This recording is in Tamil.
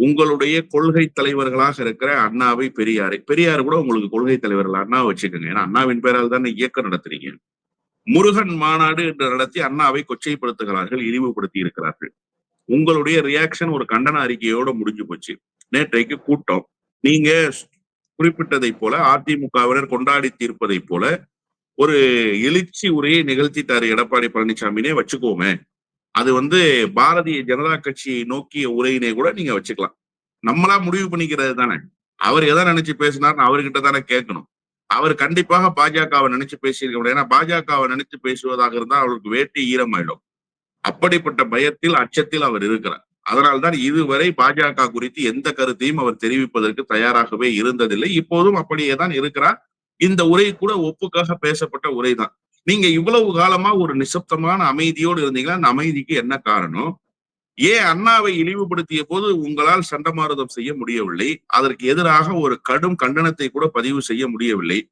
உங்களுடைய கொள்கை தலைவர்களாக இருக்கிற அண்ணாவை, பெரியார் கூட உங்களுக்கு கொள்கை தலைவர்கள் அண்ணாவை வச்சுக்கோங்க. ஏன்னா அண்ணாவின் பெயரால் தானே இயக்கம் நடத்துறீங்க. முருகன் மாநாடு என்று நடத்தி அண்ணாவை கொச்சைப்படுத்துகிறார்கள், இழிவுபடுத்தி இருக்கிறார்கள். உங்களுடைய ரியாக்ஷன் ஒரு கண்டன அறிக்கையோட முடிஞ்சு போச்சு. நேற்றைக்கு கூட்டம். நீங்க குறிப்பிட்டதை போல அதிமுகவினர் கொண்டாடி தீர்ப்பதை போல ஒரு எழுச்சி உரையை நிகழ்த்திட்டாரு எடப்பாடி பழனிசாமினே வச்சுக்கோமே. அது பாரதிய ஜனதா கட்சியை நோக்கிய உரையினை கூட நீங்க வச்சுக்கலாம். நம்மளா முடிவு பண்ணிக்கிறது தானே. அவர் எதை நினைச்சு பேசினார்னு அவர்கிட்ட தானே கேட்கணும். அவர் கண்டிப்பாக பாஜகவை நினைச்சு பேசியிருக்க முடியாது. ஏன்னா பாஜகவை நினைச்சு பேசுவதாக இருந்தால் அவருக்கு வேட்டி ஈரமாயிடும். அப்படிப்பட்ட பயத்தில், அச்சத்தில் அவர் இருக்கிறார். அதனால்தான் இதுவரை பாஜக குறித்து எந்த கருத்தையும் அவர் தெரிவிப்பதற்கு தயாராகவே இருந்ததில்லை. இப்போதும் அப்படியேதான் இருக்கிறார். இந்த உரை கூட ஒப்புக்காக பேசப்பட்ட உரைதான். நீங்க இவ்வளவு காலமா ஒரு நிசப்தமான அமைதியோடு இருந்தீங்கன்னா அந்த அமைதிக்கு என்ன காரணம்? ஏன் அண்ணாவை இழிவுபடுத்திய போது உங்களால் சண்டமாரதம் செய்ய முடியவில்லை? அதற்கு எதிராக ஒரு கடும் கண்டனத்தை கூட பதிவு செய்ய முடியவில்லை.